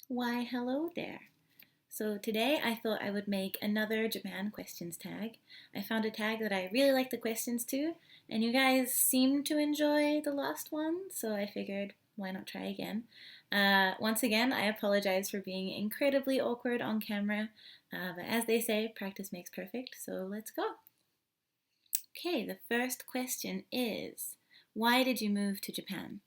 Why, hello there. So today I thought I would make another Japan questions tag. I found a tag that I really like the questions to, and you guys seem to enjoy the last one, so I figured why not try again. Once again, I apologize for being incredibly awkward on camera, but as they say, practice makes perfect, so let's go. Okay, the first question is, why did you move to Japan?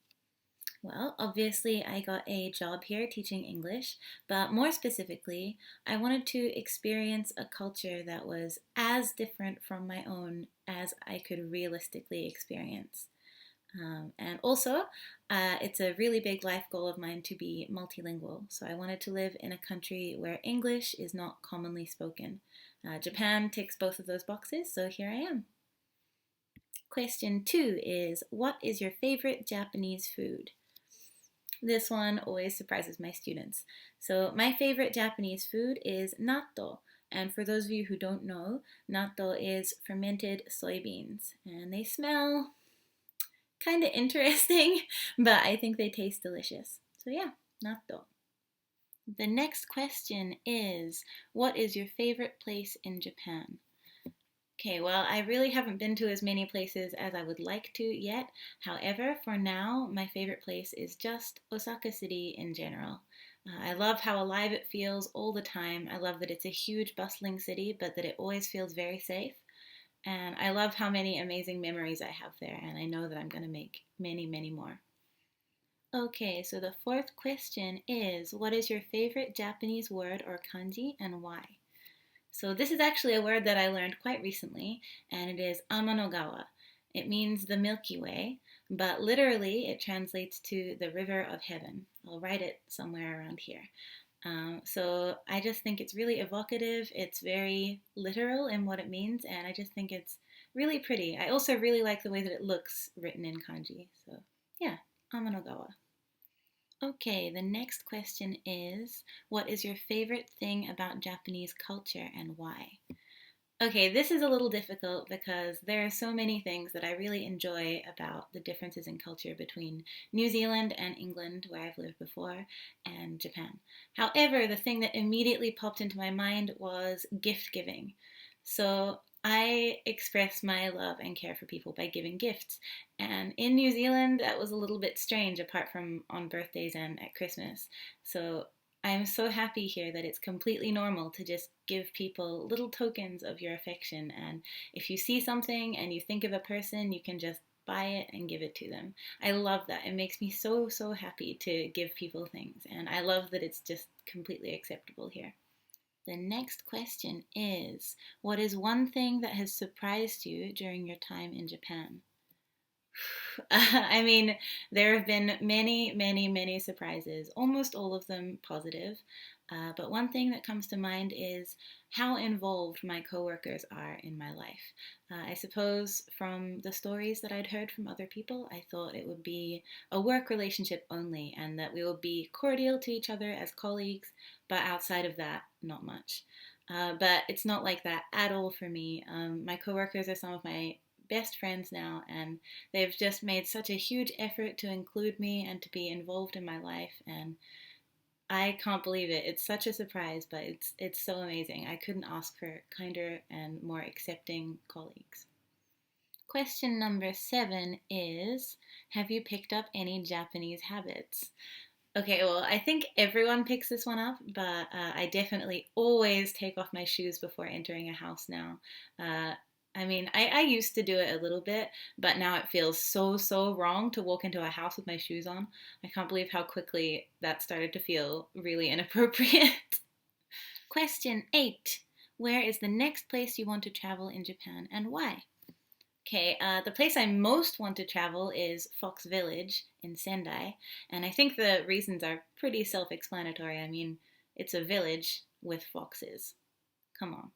Well, obviously, I got a job here teaching English, but more specifically, I wanted to experience a culture that was as different from my own as I could realistically experience. And also, it's a really big life goal of mine to be multilingual. So I wanted to live in a country where English is not commonly spoken. Japan ticks both of those boxes, so here I am. Question 2 is, what is your favorite Japanese food? This one always surprises my students. So my favorite Japanese food is natto. And for those of you who don't know, natto is fermented soybeans. And they smell kind of interesting, but I think they taste delicious. So yeah, natto. The next question is, what is your favorite place in Japan? Okay, well, I really haven't been to as many places as I would like to yet. However, for now, my favorite place is just Osaka City in general. I love how alive it feels all the time. I love that it's a huge, bustling city, but that it always feels very safe. And I love how many amazing memories I have there, and I know that I'm going to make many, many more. Okay, so the fourth question is, what is your favorite Japanese word or kanji and why? So this is actually a word that I learned quite recently, and it is Amanogawa. It means the Milky Way, but literally it translates to the river of heaven. I'll write it somewhere around here. So I just think it's really evocative. It's very literal in what it means, and I just think it's really pretty. I also really like the way that it looks written in kanji. So yeah, Amanogawa. Okay, the next question is, what is your favorite thing about Japanese culture and why? Okay, this is a little difficult because there are so many things that I really enjoy about the differences in culture between New Zealand and England, where I've lived before, and Japan. However, the thing that immediately popped into my mind was gift giving. So I express my love and care for people by giving gifts. And in New Zealand, that was a little bit strange, apart from on birthdays and at Christmas. So I'm so happy here that it's completely normal to just give people little tokens of your affection. And if you see something and you think of a person, you can just buy it and give it to them. I love that. It makes me so, so happy to give people things. And I love that it's just completely acceptable here. The next question is, what is one thing that has surprised you during your time in Japan? I mean, there have been many, many, many surprises, almost all of them positive. But one thing that comes to mind is how involved my coworkers are in my life. I suppose from the stories that I'd heard from other people, I thought it would be a work relationship only and that we would be cordial to each other as colleagues, but outside of that, not much. But it's not like that at all for me. My coworkers are some of my best friends now, and they've just made such a huge effort to include me and to be involved in my life, and I can't believe it. It's such a surprise, but it's so amazing. I couldn't ask for kinder and more accepting colleagues. Question number 7 is, have you picked up any Japanese habits? Okay, well, I think everyone picks this one up, but I definitely always take off my shoes before entering a house now. I mean, I used to do it a little bit, but now it feels so, so wrong to walk into a house with my shoes on. I can't believe how quickly that started to feel really inappropriate. Question 8. Where is the next place you want to travel in Japan and why? Okay, the place I most want to travel is Fox Village in Sendai, and I think the reasons are pretty self-explanatory. I mean, it's a village with foxes. Come on.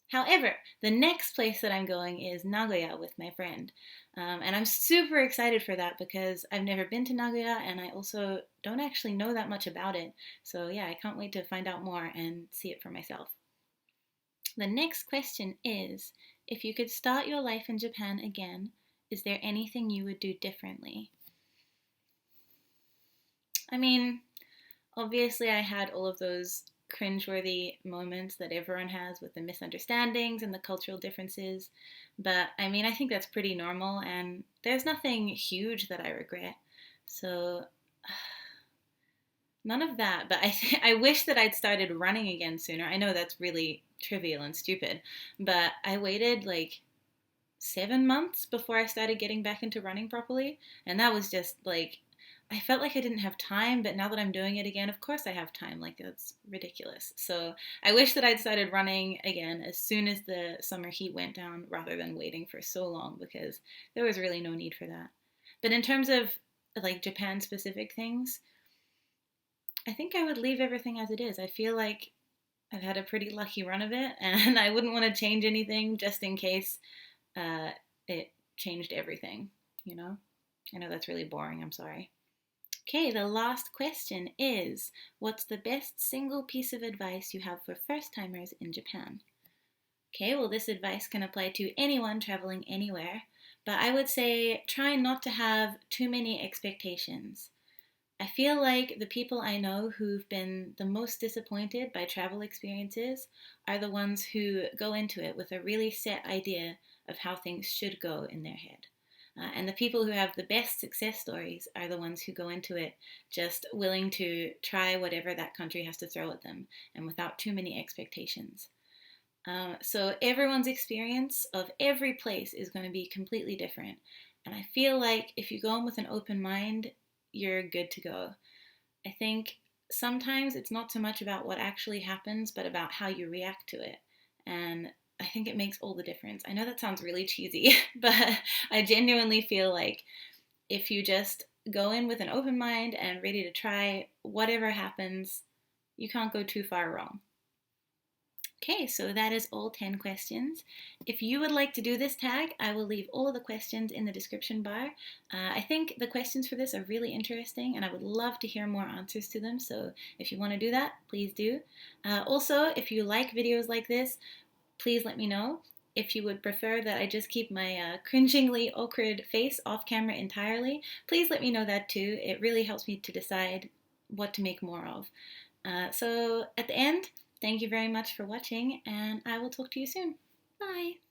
However, the next place that I'm going is Nagoya with my friend. And I'm super excited for that because I've never been to Nagoya and I also don't actually know that much about it. So yeah, I can't wait to find out more and see it for myself. The next question is, if you could start your life in Japan again, is there anything you would do differently? I mean, obviously I had all of those cringeworthy moments that everyone has with the misunderstandings and the cultural differences. But I mean, I think that's pretty normal, and there's nothing huge that I regret. So none of that. But I wish that I'd started running again sooner. I know that's really trivial and stupid, but I waited like 7 months before I started getting back into running properly, and that was just like I felt like I didn't have time, but now that I'm doing it again, of course I have time. Like, that's ridiculous. So I wish that I'd started running again as soon as the summer heat went down rather than waiting for so long, because there was really no need for that. But in terms of like Japan specific things, I think I would leave everything as it is. I feel like I've had a pretty lucky run of it, and I wouldn't want to change anything just in case it changed everything, you know? I know that's really boring, I'm sorry. Okay, the last question is, what's the best single piece of advice you have for first-timers in Japan? Okay, well, this advice can apply to anyone traveling anywhere, but I would say try not to have too many expectations. I feel like the people I know who've been the most disappointed by travel experiences are the ones who go into it with a really set idea of how things should go in their head. And the people who have the best success stories are the ones who go into it just willing to try whatever that country has to throw at them and without too many expectations. So everyone's experience of every place is going to be completely different. And I feel like if you go in with an open mind, you're good to go. I think sometimes it's not so much about what actually happens, but about how you react to it. And I think it makes all the difference. I know that sounds really cheesy, but I genuinely feel like if you just go in with an open mind and ready to try whatever happens, you can't go too far wrong. Okay, so that is all 10 questions. If you would like to do this tag, I will leave all of the questions in the description bar. I think the questions for this are really interesting, and I would love to hear more answers to them, so if you want to do that, please do. Also, if you like videos like this, please let me know. If you would prefer that I just keep my cringingly awkward face off camera entirely, please let me know that too. It really helps me to decide what to make more of. So at the end, thank you very much for watching, and I will talk to you soon. Bye!